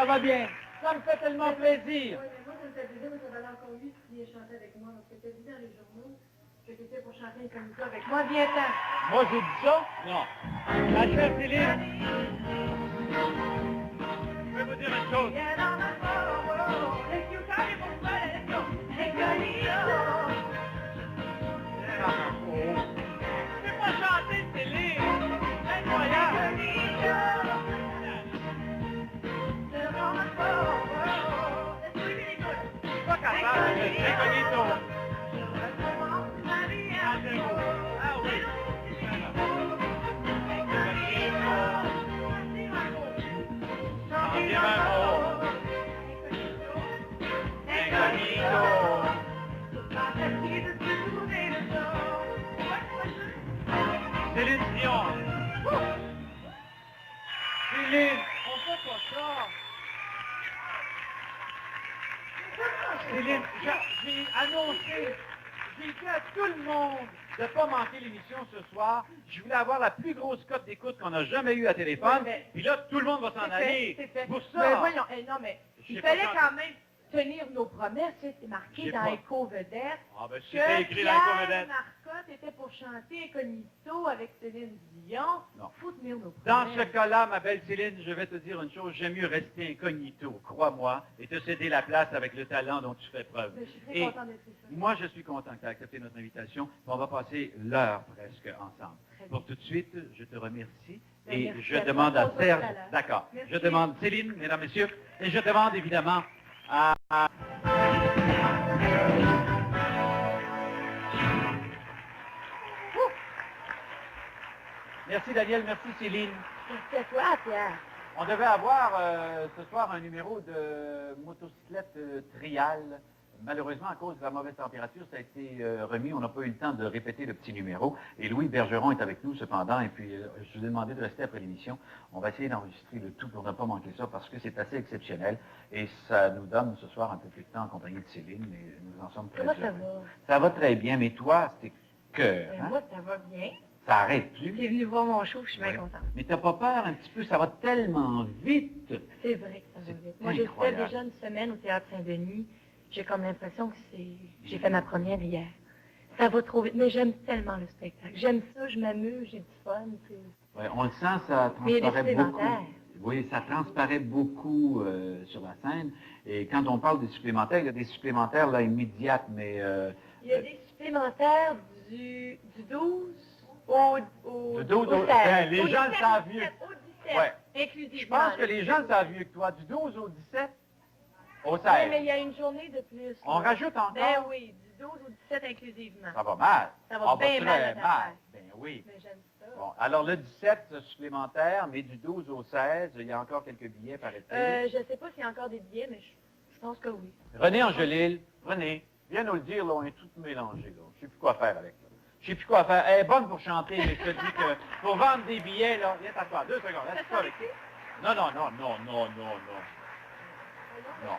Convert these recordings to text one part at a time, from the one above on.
Ça va bien. Ça me fait tellement plaisir. Oui, mais moi, ça me fait plaisir, mais ça valait encore mieux si tu viens chanter avec moi. Parce que tu as dit dans les journaux que tu étais pour chanter Incognito avec moi. Viens-t'en. Moi, j'ai dit ça? Non. Ma chère Céline, je vais vous dire une chose. Fais-moi chanter, Céline. C'est incroyable. Je suis pas capable de Incognito. Ah oui. Céline Dion. Céline, on fait pas ça. Céline, j'ai annoncé, j'ai dit à tout le monde de ne pas manquer l'émission ce soir. Je voulais avoir la plus grosse cote d'écoute qu'on a jamais eue à téléphone. Oui, Puis là, tout le monde va s'en aller. C'est fait. Pour Mais ça. voyons, non, mais J'ai il pas fallait chanté. quand même tenir nos promesses. Tu sais, c'est marqué J'ai dans pas. Écho Vedette. Ah ben, Que c'était écrit dans les Pierre vedette. Marcotte était pour chanter Incognito avec Céline Dion. Non. Faut tenir nos promesses. Dans ce cas-là, ma belle Céline, je vais te dire une chose, j'aime mieux rester incognito, crois-moi, et te céder la place avec le talent dont tu fais preuve. Mais je suis très Et contente d'être ici. moi, je suis content que tu aies accepté notre invitation. On va passer l'heure presque ensemble. Très bien. Pour tout de suite, je te remercie. Ben, Et merci je à toi. demande à On se voit Serge, tout à l'heure. d'accord, Merci. je demande Céline, mesdames, messieurs, et je demande évidemment à... Merci Daniel, merci Céline. Merci à toi, Pierre. On devait avoir ce soir un numéro de motocyclette trial. Malheureusement, à cause de la mauvaise température, ça a été remis. On n'a pas eu le temps de répéter le petit numéro. Et Louis Bergeron est avec nous cependant. Et puis, je vous ai demandé de rester après l'émission. On va essayer d'enregistrer le tout pour ne pas manquer ça parce que c'est assez exceptionnel. Et ça nous donne ce soir un peu plus de temps en compagnie de Céline. Et nous en sommes très Comment ça heureux. va? Ça va très bien. Mais toi, c'est cœur. Ben, Hein? moi, ça va bien. Ça arrête plus. Tu es venu voir mon show, je suis bien Ouais. contente. Mais t'as pas peur un petit peu? Ça va tellement vite. C'est vrai que ça va C'est vite. Moi, j'ai fait incroyable. déjà une semaine au Théâtre Saint-Denis. J'ai comme l'impression que j'ai fait ma première hier. Ça va trop vite, mais j'aime tellement le spectacle. J'aime ça, je m'amuse, j'ai du fun. Ouais, on le sent, ça Mais il y a des transparaît beaucoup. supplémentaires. Oui, ça transparaît beaucoup sur la scène. Et quand on parle des supplémentaires, il y a des supplémentaires là, immédiates, mais... Il y a des supplémentaires du 12 au Du 12 au 16. ben, les Au gens le 17, savent mieux. Au 17, Ouais. inclusivement. Je pense que les gens le savent mieux que toi. Du 12 au 17, au 16. Oui, mais il y a une journée de plus. On là. rajoute encore? Ben oui, du 12 au 17 inclusivement. Ça va mal. Ça va Ah, bien très mal, notre affaire. Ben oui. Mais j'aime ça. Bon, alors le 17 supplémentaire, mais du 12 au 16, il y a encore quelques billets, paraît-il. Je ne sais pas s'il y a encore des billets, mais je pense que oui. René Angelil, René, viens nous le dire, là, on est tous mélangés, là. Je sais plus quoi faire avec ça. Je sais plus quoi faire. Elle est bonne pour chanter, mais je te dis que pour vendre des billets, là, viens t'asseoir, 2 secondes, laisse-toi avec ça. Non, non, non, non, non, non, non. Non.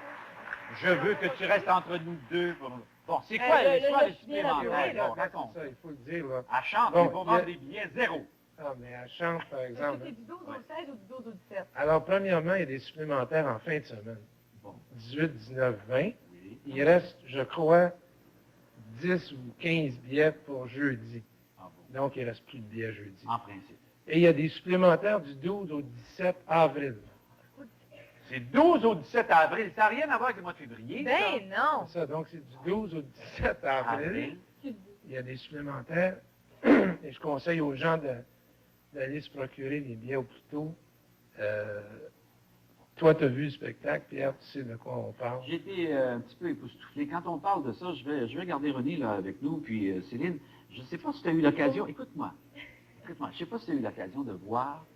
Je veux que tu restes entre nous deux. Bon, c'est quoi là, l'histoire là, des je suis bien supplémentaires? entouré, là. Bon, raconte. Ça, il faut le dire, là. Elle chante, Bon, mais pour il y a- vendre des billets, zéro. Ah, mais elle chante, par Est-ce exemple. que c'est du 12 au 16 ou du 12 au 17? Alors, premièrement, il y a des supplémentaires en fin de semaine. Bon, 18, 19, 20. oui. Il reste, je crois, 10 ou 15 billets pour jeudi. Ah bon, Donc, il ne reste plus de billets jeudi. en principe. Et il y a des supplémentaires du 12 au 17 avril. C'est 12 au 17 avril. Ça n'a rien à voir avec le mois de février. Ben non! C'est ça, donc c'est du 12 au 17 avril. Avril. Il y a des supplémentaires. Et je conseille aux gens d'aller se procurer des billets au plus tôt. Toi, tu as vu le spectacle, Pierre, tu sais de quoi on parle. J'ai été un petit peu époustouflé. Quand on parle de ça, je vais garder René là, avec nous, puis Céline, je ne sais pas si tu as eu l'occasion, écoute-moi, je ne sais pas si tu as eu l'occasion de voir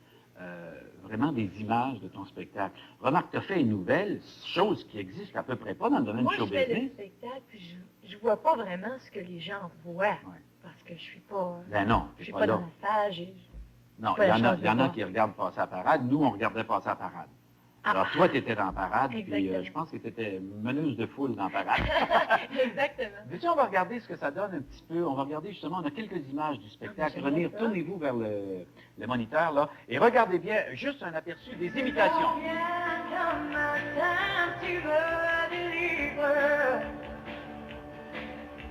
vraiment des images de ton spectacle. Remarque, tu as fait une nouvelle, chose qui existe à peu près pas dans le domaine Moi, du je show fais le business. spectacle, puis je vois pas vraiment ce que les gens voient. Ouais. Parce que je suis pas... Ben non, Je tu suis pas pas là. dans la salle. Non, pas il y la en a, chance il de y en a voir. qui regardent passer la parade. Nous, on regardait passer la parade. Ah. Alors, toi, tu étais dans la parade, puis Exactement. je pense que tu étais meneuse de foule dans la parade. Exactement. Veux-tu, on va regarder ce que ça donne un petit peu. On va regarder justement, on a quelques images du spectacle. Ah, René, j'aime ça. retournez-vous vers le moniteur, là, et regardez bien juste un aperçu des imitations.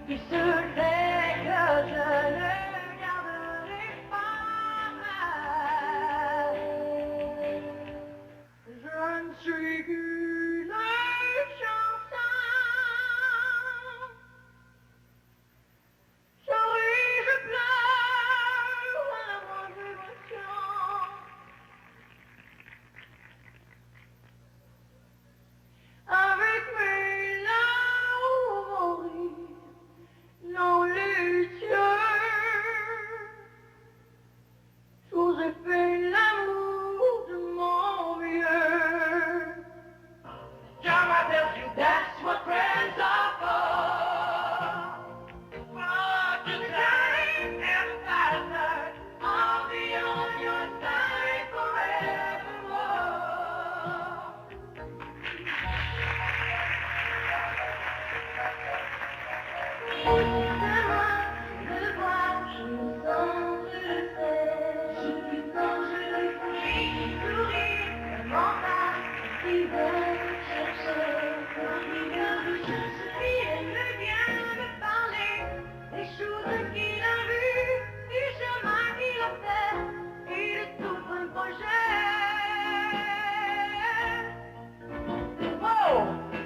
Puis ce fait que je ne garderai pas. Je ne suis qu'une chanson. Je ris, je pleure à la moindre émotion. Avec mes larmes, mon rire, dans les yeux, j'aurais fait l'amour de mon mieux. Come I tell you that's what friends are for. For to time and partner, I'll be on your side forevermore.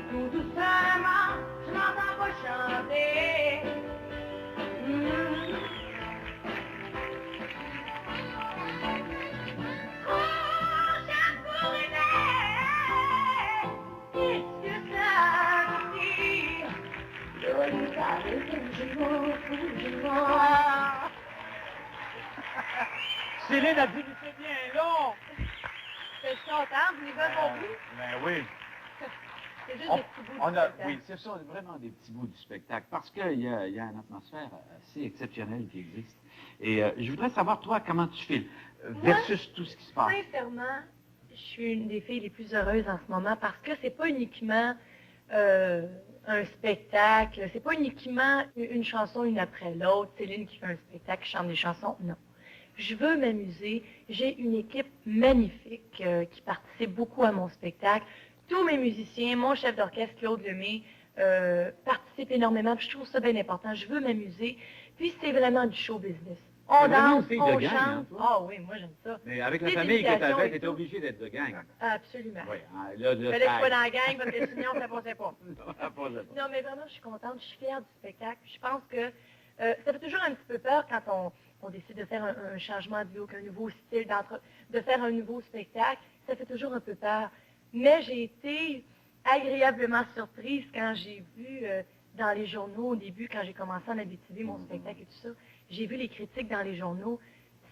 Tout doucement, je m'entends pas chanter. Oh, chaque fourrée, qu'est-ce que ça dit? Céline a dit que c'est bien long. Je suis contente, vous les avez compris? Ben oui. C'est juste On- des petits bouts de on a, spectacle. oui, c'est ça, vraiment des petits bouts du spectacle, parce qu'il y a une atmosphère assez exceptionnelle qui existe. Et je voudrais savoir, toi, comment tu files, versus tout ce qui se passe. Sincèrement, je suis une des filles les plus heureuses en ce moment parce que c'est pas uniquement un spectacle, c'est pas uniquement une chanson une après l'autre, Céline qui fait un spectacle, qui chante des chansons, non. Je veux m'amuser, j'ai une équipe magnifique qui participe beaucoup à mon spectacle. Tous mes musiciens, mon chef d'orchestre Claude Lemay participent énormément, puis je trouve ça bien important. Je veux m'amuser, puis c'est vraiment du show business. On C'est vraiment danse, une fille de on gang, chante. hein, toi? Ah oui, moi j'aime ça. Mais avec la Des famille que tu imitations avais, et tu étais tout. obligé d'être de gang. Absolument. Oui, hein, Il fallait que je sois tag. dans la gang parce que sinon ça passait pas. Ça passait pas. Non, mais vraiment, je suis contente, je suis fière du spectacle. Je pense que ça fait toujours un petit peu peur quand on décide de faire un changement de look, un nouveau style, de faire un nouveau spectacle. Ça fait toujours un peu peur. Mais j'ai été agréablement surprise quand j'ai vu dans les journaux, au début, quand j'ai commencé en Abitibi, mon spectacle et tout ça, j'ai vu les critiques dans les journaux.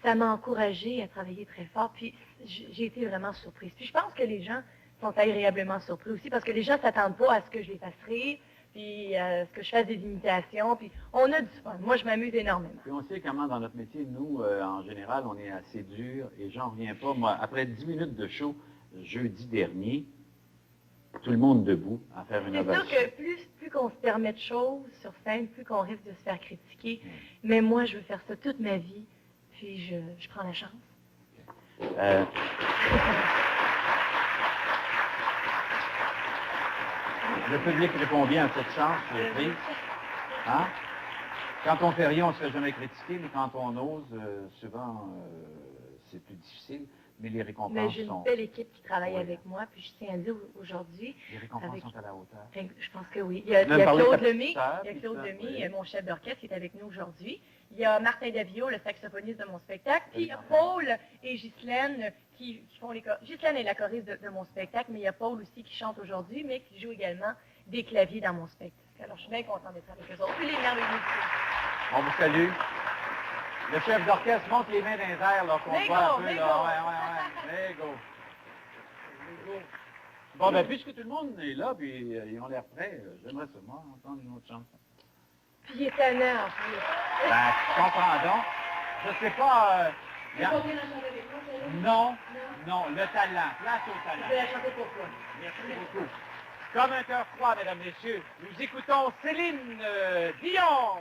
Ça m'a encouragée à travailler très fort, puis j'ai été vraiment surprise. Puis je pense que les gens sont agréablement surpris aussi, parce que les gens ne s'attendent pas à ce que je les fasse rire, puis à ce que je fasse des imitations, puis on a du fun. Moi, je m'amuse énormément. Puis on sait comment dans notre métier, nous, en général, on est assez dur, et j'en reviens pas. Moi, après 10 minutes de show, jeudi dernier, tout le monde debout à faire une C'est ovation. sûr que plus qu'on se permet de choses sur scène, plus qu'on risque de se faire critiquer. Mais moi, je veux faire ça toute ma vie, puis je prends la chance. Le public répond bien à cette chance, je l'ai prise. Hein? Quand on fait rien, on ne se fait jamais critiquer, mais quand on ose, souvent, c'est plus difficile. Mais les Mais récompenses j'ai une sont... belle équipe qui travaille Oui. avec moi, puis je tiens à dire aujourd'hui, Les récompenses avec- sont à la hauteur. je pense que oui. Il y a Même parler de Claude ta Lemay, petite sœur, il y a puis Claude ça, Lemay, oui. mon chef d'orchestre, qui est avec nous aujourd'hui. Il y a Martin Davio, le saxophoniste de mon spectacle. Puis il y a Paul et Ghislaine qui font les Ghislaine est la choriste de mon spectacle, mais il y a Paul aussi qui chante aujourd'hui, mais qui joue également des claviers dans mon spectacle. Alors je suis bien contente d'être avec eux autres. Puis les merveilleux musiciens. On vous salue. Le chef d'orchestre monte les mains dans les airs, là, qu'on Lego, voit un peu, Lego. là. Ouais. Lego. Lego. Bon, ben, puisque tout le monde est là, puis ils ont l'air prêts, j'aimerais ça, moi, entendre une autre chanson. Puis il est tannant en plus. Ben, je comprends donc. Je sais pas... Tu vas bien la chanter avec moi, chérie? Non, le talent, place au Je vais talent. la chanter pour toi. Merci beaucoup. Comme un cœur froid, mesdames, messieurs, nous écoutons Céline Dion.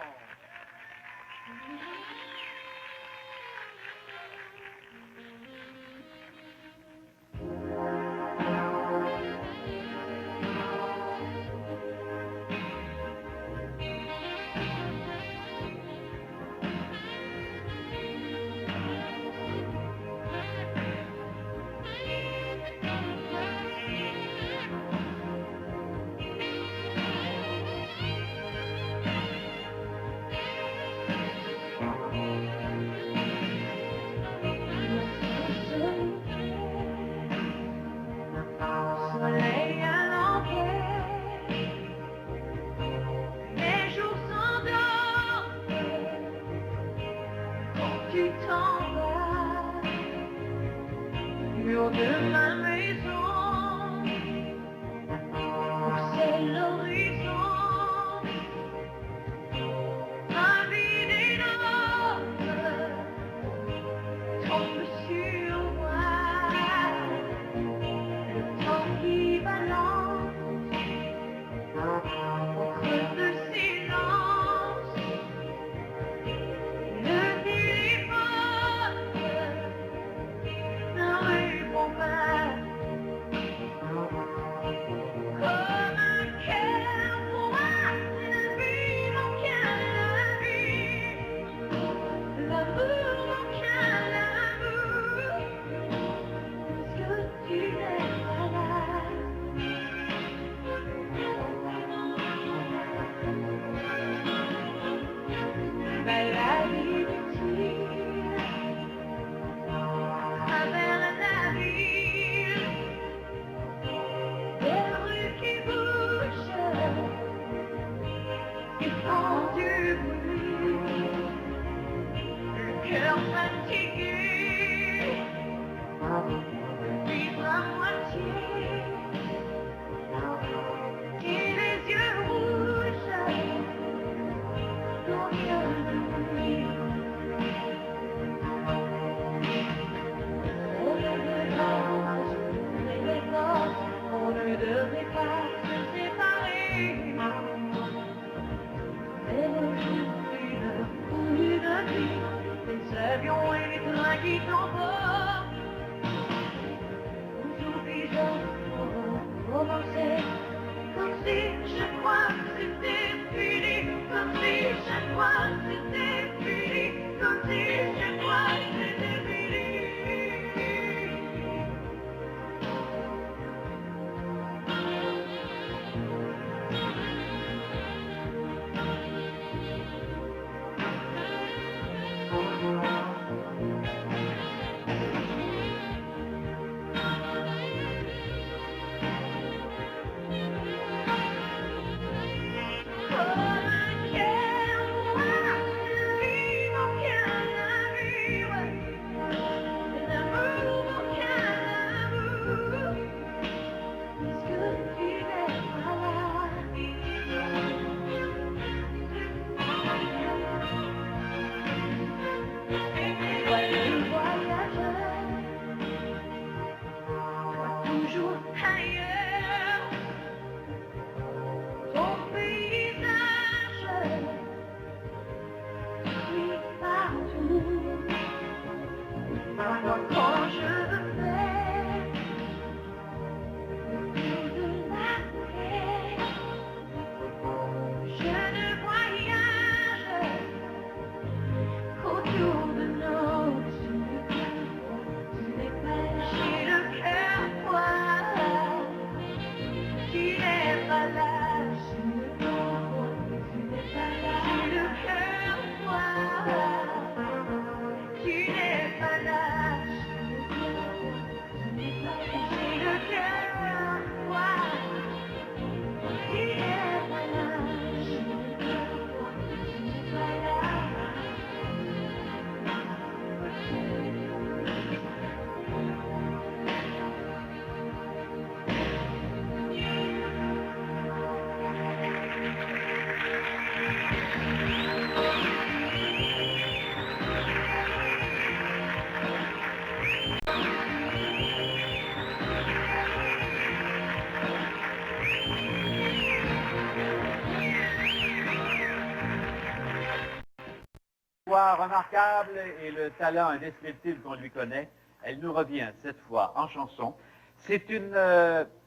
Voix remarquable et le talent indescriptible qu'on lui connaît, elle nous revient cette fois en chanson. C'est une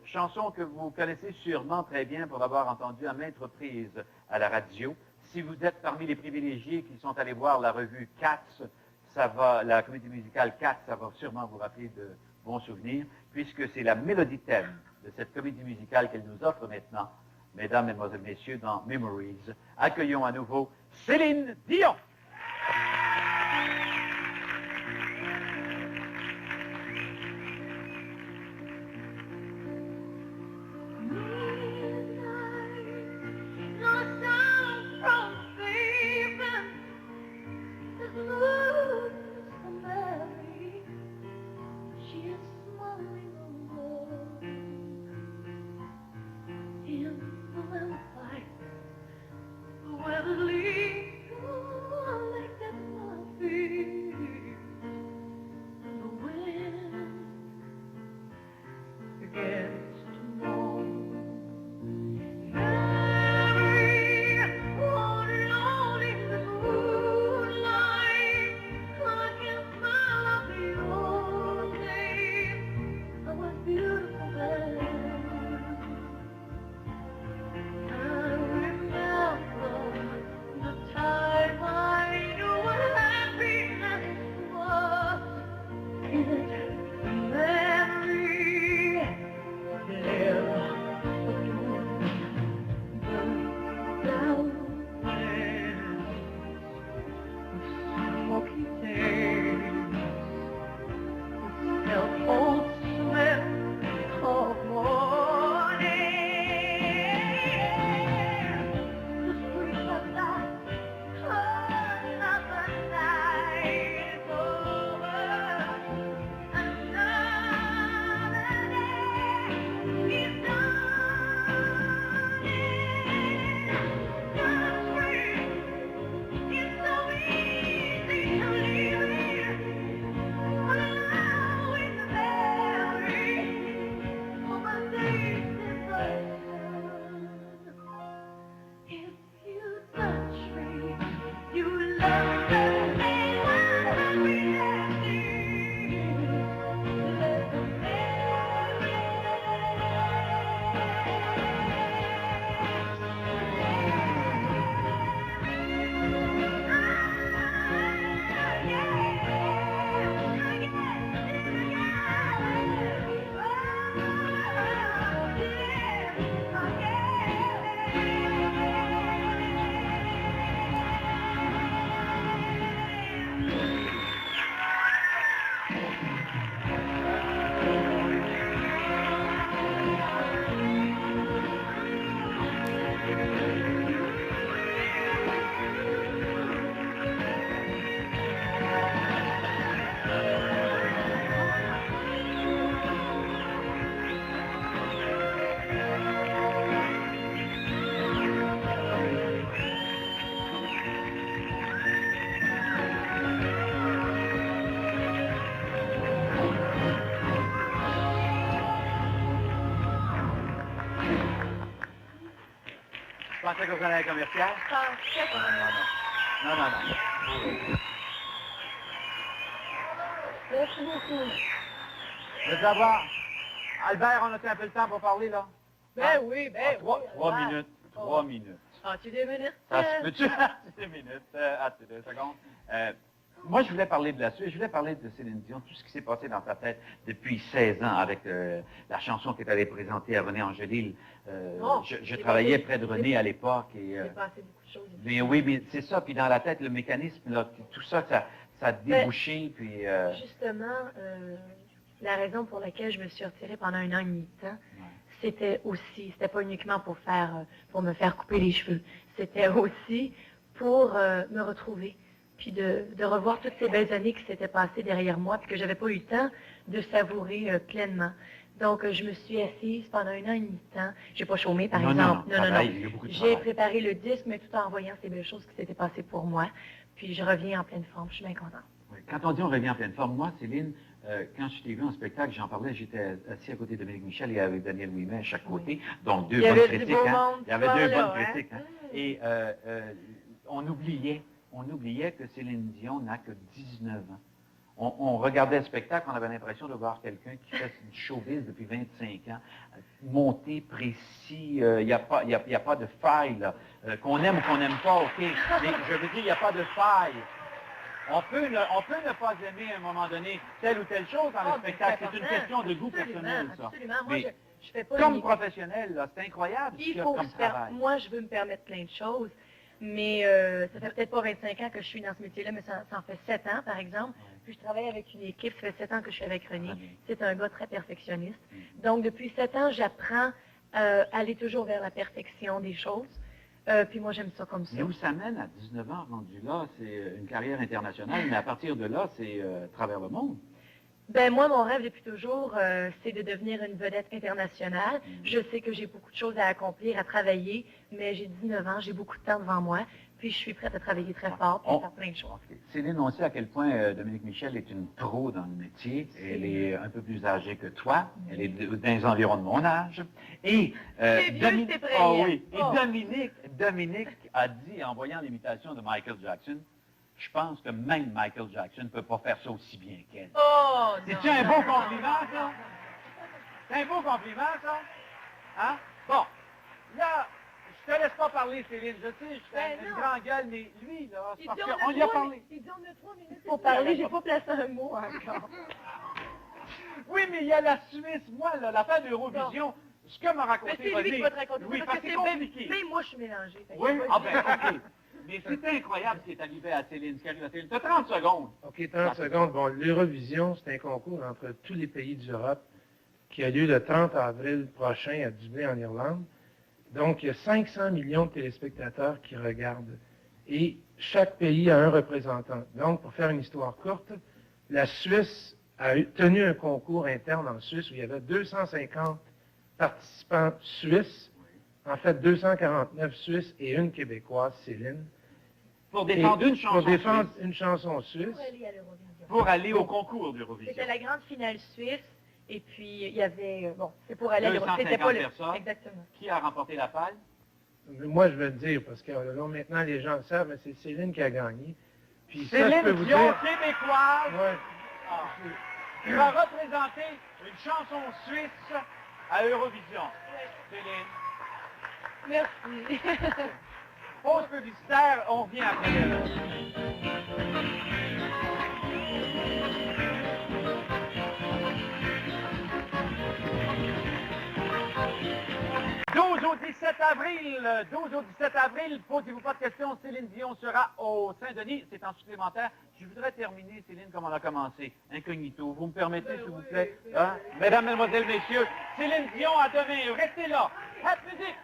chanson que vous connaissez sûrement très bien pour l'avoir entendue à maintes reprises à la radio. Si vous êtes parmi les privilégiés qui sont allés voir la revue Cats, la comédie musicale Cats, ça va sûrement vous rappeler de bons souvenirs, puisque c'est la mélodie thème de cette comédie musicale qu'elle nous offre maintenant, mesdames, mesdemoiselles, messieurs, dans Memories. Accueillons à nouveau Céline Dion. Where the leaves Je pensais qu'on allait à la commerciale. Non, non, non. Non, non, non. Merci beaucoup. Je veux savoir, Albert, on a un peu le temps pour parler, là? Ben oui, ben oui. Trois Albert. minutes. 3 minutes. As-tu des minutes? Ça se peut-tu? 2 minutes. Attends 2 secondes. Moi, je voulais parler de la Suisse. Je voulais parler de Céline Dion, tout ce qui s'est passé dans sa tête depuis 16 ans avec la chanson qui est allée présenter à René Angélil. Je travaillais près de René à l'époque. Il s'est passé beaucoup de choses. Mais oui, mais c'est ça. Puis dans la tête, le mécanisme, là, tout ça, ça a débouché. Puis, Justement, la raison pour laquelle je me suis retirée pendant 1 an et demi de temps, c'était pas uniquement pour me faire couper les cheveux, c'était aussi pour me retrouver, puis de revoir toutes ces belles années qui s'étaient passées derrière moi, puis que j'avais pas eu le temps de savourer pleinement. Donc, je me suis assise pendant 1 an et demi de temps. J'ai pas chômé, par exemple. Non. J'ai préparé le disque, mais tout en voyant ces belles choses qui s'étaient passées pour moi. Puis, je reviens en pleine forme. Je suis bien contente. Oui. Quand on dit on revient en pleine forme, moi, Céline, quand je t'ai vu en spectacle, j'en parlais, j'étais assis à côté de Dominique Michel et avec Daniel Ouimet à chaque côté. Donc, deux bonnes critiques. Il y avait 2 bonnes critiques. Et on oubliait que Céline Dion n'a que 19 ans. On regardait le spectacle, on avait l'impression de voir quelqu'un qui fait du showbiz depuis 25 ans, monté, précis, il n'y a pas de faille, là. Qu'on aime ou qu'on n'aime pas, OK, mais je veux dire, il n'y a pas de faille. On peut ne pas aimer à un moment donné telle ou telle chose dans le spectacle. C'est une question de goût personnel, ça. Absolument. Moi, Mais je fais pas comme professionnel, là, c'est incroyable ce qu'il y a comme travail. Moi, je veux me permettre plein de choses, mais ça fait peut-être pas 25 ans que je suis dans ce métier-là, mais ça en fait 7 ans, par exemple. Puis je travaille avec une équipe, ça fait 7 ans que je suis avec René. C'est un gars très perfectionniste. Donc, depuis 7 ans, j'apprends à aller toujours vers la perfection des choses. Puis moi, j'aime ça comme ça. Mais où ça mène à 19 ans rendu là? C'est une carrière internationale, mais à partir de là, c'est travers le monde. Ben moi, mon rêve depuis toujours, c'est de devenir une vedette internationale. Je sais que j'ai beaucoup de choses à accomplir, à travailler, mais j'ai 19 ans, j'ai beaucoup de temps devant moi, puis je suis prête à travailler très fort, puis à faire plein de choses. Céline, on sait à quel point Dominique Michel est une pro dans le métier. Elle est un peu plus âgée que toi. Elle est dans les environs de mon âge. Et Dominique a dit, en voyant l'imitation de Michael Jackson, je pense que même Michael Jackson ne peut pas faire ça aussi bien qu'elle. Oh, C'est-tu un beau compliment, ça? C'est un beau compliment, ça? Hein? Bon, là, je te laisse pas parler, Céline. Je sais, je fais une grande gueule, mais lui, là, c'est parce qu'on lui a parlé. Il dit on a 3 minutes pour parler, j'ai pas placé un mot encore. Oui, mais il y a la Suisse, moi, là, l'affaire d'Eurovision, ce que m'a raconté Mais c'est lui qui va te raconter oui, ça, parce que c'est compliqué. Mais moi, je suis mélangée. Oui, ah ben, OK. Mais c'est incroyable ce qui est arrivé à Céline. Tu as 30 secondes. OK, 30 secondes. Bon, l'Eurovision, c'est un concours entre tous les pays d'Europe qui a lieu le 30 avril prochain à Dublin, en Irlande. Donc, il y a 500 millions de téléspectateurs qui regardent. Et chaque pays a un représentant. Donc, pour faire une histoire courte, la Suisse a tenu un concours interne en Suisse où il y avait 250 participants suisses. En fait, 249 Suisses et une Québécoise, Céline. Pour défendre une chanson Pour défendre suisse. une chanson suisse. Pour aller à l'Eurovision. Pour aller au concours d'Eurovision. C'était la grande finale suisse. Et puis, il y avait... bon, c'est pour aller à 250 l'Eurovision. C'était pas personnes. Exactement. Qui a remporté la palme? Moi, je vais le dire, parce que là, maintenant, les gens le savent, mais c'est Céline qui a gagné. Puis ça, Céline je peux vous Dion, dire... québécoise, Ouais. va représenter une chanson suisse à Eurovision. Céline. Merci. Pause publicitaire, on revient après. Au 17 avril, posez-vous pas de questions, Céline Dion sera au Saint-Denis, c'est en supplémentaire. Je voudrais terminer, Céline, comme on a commencé, incognito. Vous me permettez, s'il vous plaît? Hein? Mesdames, Mesdemoiselles, Messieurs, Céline Dion à demain, restez là. Rap musique!